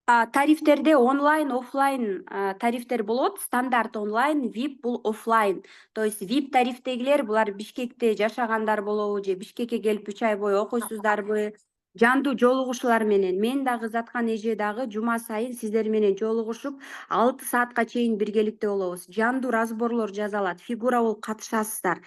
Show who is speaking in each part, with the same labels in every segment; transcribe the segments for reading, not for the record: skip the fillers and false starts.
Speaker 1: Тарифтерде онлайн, офлайн тарифтер болот. Стандарт онлайн, VIP бул офлайн. То есть VIP тарифтегилер булар Бишкекте жашагандар болобу же Бишкекке келип 3 ай бою окуйсуздарбы? Жандуу жолугушуулар менен. Мен дагы Заткан эже дагы жума сайын сиздер менен жолугушуп, 6 саатка чейин биргеликте болобуз. Жандуу разборлор жасалат, фигура болуп катышасыздар.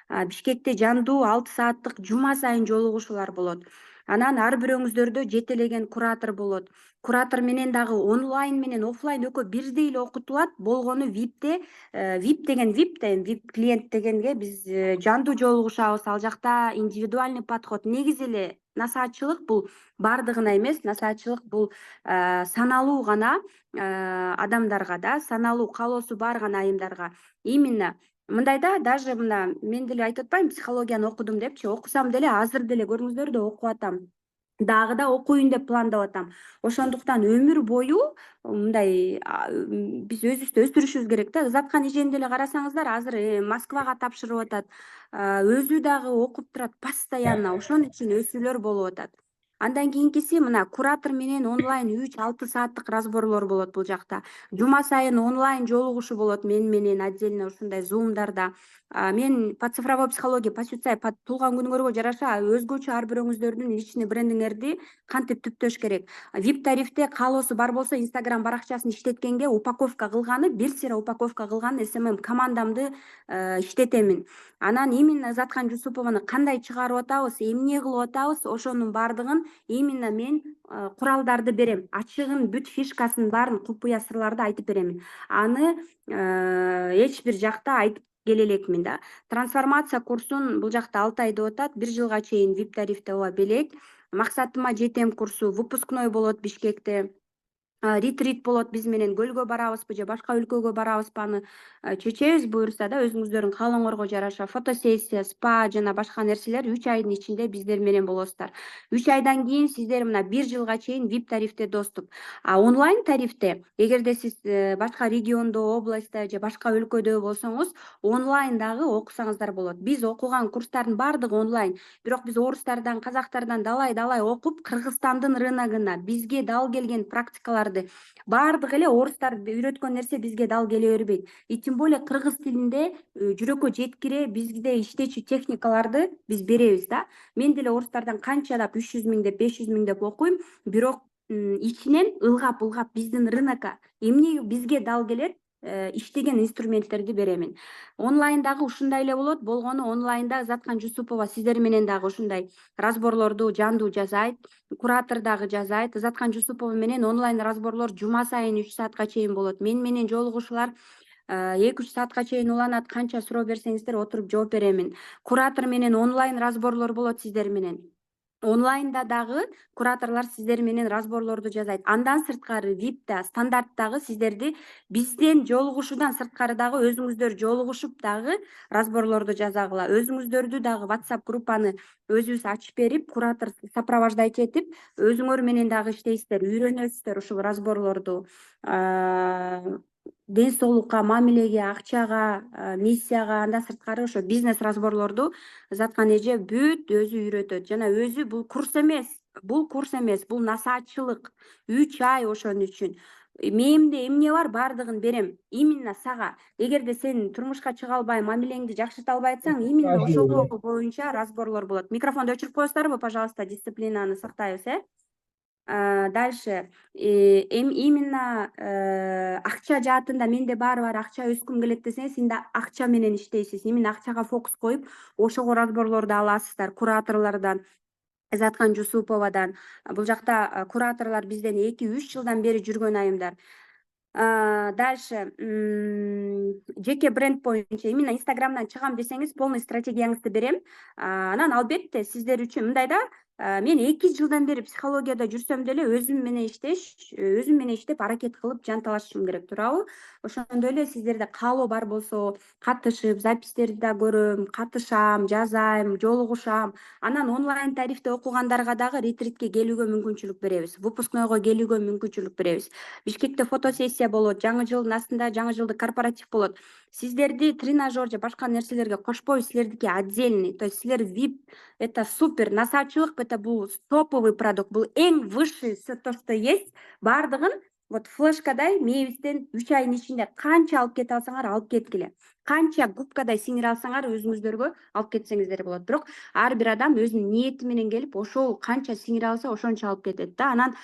Speaker 1: Бишкекте жандуу 6 сааттык жума сайын жолугушуулар болот. Анан ар бирөөңүздөрдө жетелеген куратор болот. Куратор менен дагы онлайн менен офлайн экөө бирдей эле окутулат. Болгону VIPте, VIP деген VIP да, VIP клиент дегенге биз жандуу жолугушабыз. Ал жакта индивидуальный подход. Негизи эле насаатчылык бул бардыгына эмес, насаатчылык бул саналуу гана адамдарга да, саналуу каалоосу бар гана айымдарга. Именно мындайда даже мына мен деле айтып атпаймынбы, психологияны окудум депчи, окусам деле азыр деле көрүңүздөр да окуп атам. Дагы да окуйн деп пландап атам. Ошондуктан өмүр бою мындай биз өзүбүздү өстүрүшүбүз керек да. Заткан эжени деле карасаңыздар, азыр Москвага тапшырып атат. Өзү дагы окуп турат постоянно. Ошон үчүн өсүүлөр болуп атат. Андан кийинкиси мына куратор менен онлайн 3-6 сааттык разборлор болот бул жакта. Жума сайын онлайн жолугушуу болот мен менен отдельно ушундай зумдарда. Мен по цифровой психологии, по сюцай, по туулган күнүңөргө жараша өзгөчө ар бирөөңүздөрдүн личный брендиңерди кантип түптөш керек. VIP тарифте каалоосу бар болсо Instagram баракчасын иштеткенге упаковка кылганы, бир сыйра упаковка кылганы SMM командамды иштетемин. Анан именно Заткан Жусупованы кандай чыгарып атабыз, эмне кылып атабыз, ошонун бардыгын именно мен куралдарды берем. Ачыгын, бүт фишкасын баарын, купуя сырларды айтып беремин. Аны эч бир жакта айтып келе элекмин да. Трансформация курсун бул жакта 6 ай деп атат, 1 жылга чейин VIP тарифте ооба белек. Максатыма жетем курсу выпускной болот Бишкекте. Ретрит болот, биз менен көлгө барабызбы же башка өлкөгө барабызбы, аны чечебиз буюрса да, өзүңүздөрдүн каалооңорго жараша. Фотосессия, спа жана башка нерселер 3 айдын ичинде биздер менен болосуздар. 3 айдан кийин сиздер мына 1 жылга чейин VIP тарифте доступ. Онлайн тарифте, эгерде сиз башка региондо, областта же башка өлкөдө болсоңуз, онлайн дагы окусаңыздар болот. Биз окуган курстардын бардыгы онлайн. Бирок биз орустардан, казактардан далай окуп, Кыргызстандын рыногуна бизге дал келген практикаларды бардыгы эле орустар үйрөткөн нерсе бизге дал келе бербейт. И тем более кыргыз тилинде жүрөккө жеткире бизде иштечү техникаларды биз беребиз да. Мен деле орустардан канчалап 300 000 деп, 500 000 деп окуйм, бирок ичинен ылгап биздин рынокко эмне бизге дал келет, иштеген инструменттерди беремин. Онлайндагы ушундай эле болот. Болгону онлайнда Заткан Жусупова сиздер менен дагы ушундай разборлорду жандуу жасайт. Куратор дагы жасайт. Заткан Жусупова менен онлайн разборлор жума сайын 3 саатка чейин болот. Мен менен жолугушуулар 2-3 саатка чейин уланат. Канча суроо берсеңиздер отуруп жооп беремин. Куратор менен онлайн разборлор болот сиздер менен. Онлайнда дагы кураторлор сиздер менен разборлорду жасайт. Андан сырткары VIPта, стандарттагы сиздерди бизден жолугушуудан сырткары дагы өзүңүздөр жолугушуп дагы разборлорду жасагыла. Өзүңүздөрдү дагы WhatsApp группаны өзүбүз ачып берип, куратор сопровождать этип, өзүңөр менен дагы иштейсиздер, үйрөнөсүздөр ушул разборлорду. Ден соолукка, мамилеге, акчага, миссияга, андан сырткары ошо бизнес разборлорду Заткан эже бүт өзү үйрөтөт. Жана өзү бул курс эмес, бул насаатчылык. 3 ай ошон үчүн. Мээмде эмне бар бардыгын берем. Именно сага. Эгерде сен турмушка чыга албай, мамилеңди жакшырта албай атсаң, именно ошого боюнча разборлор болот. Микрофонду өчүрүп коесуздарбы, пожалуйста, дисциплинаны сактайбыз, Дальше именно акча жаатында менде баары акча өскүм келет десеңиз, сен да акча менен иштейсиз. Именно акчага фокус коюп, ошого разборлорду аласыздар кураторлордон. Заткан Жусуповадан. Бул жакта кураторлор бизден 2-3 жылдан бери жүргөн айымдар. Дальше жеке бренд боюнча именно Инстаграмдан чыгам десеңиз, полный стратегияңызды берем. Анан албетте сиздер үчүн мындай да, мен 2 жылдан бери психологияда жүрсөм деле өзүм менен иштеп аракет кылып жанталашышым керек, туурабы? Ошондой эле сиздерде каалоо бар болсо, катышып, записьтерди да көрөм, катышам, жазайм, жолугушам. Анан онлайн тарифте окугандарга дагы ретритке келүүгө мүмкүнчүлүк беребиз. Выпускнойго келүүгө мүмкүнчүлүк беребиз. Бишкекте фотосессия болот, жаңы жылдын астында жаңы жылдык корпоратив болот. Сиздерди тренажер же башка нерселерге кошпойбуз, силердики отдельный. То есть силер VIP, это супер. Насаатчылык это бул топовый продукт, бул эң высший, то, что есть, бардыгын вот флешкадай мээбизден 3 айдын ичинде канча алып кете алсаңар алып кеткиле. Канча губкадай сиңире алсаңар өзүңүздөргө алып кетсеңиздер болот. Бирок ар бир адам өзүнүн ниети менен келип, ошол канча сиңире алса ошончо алып кетет да. Анан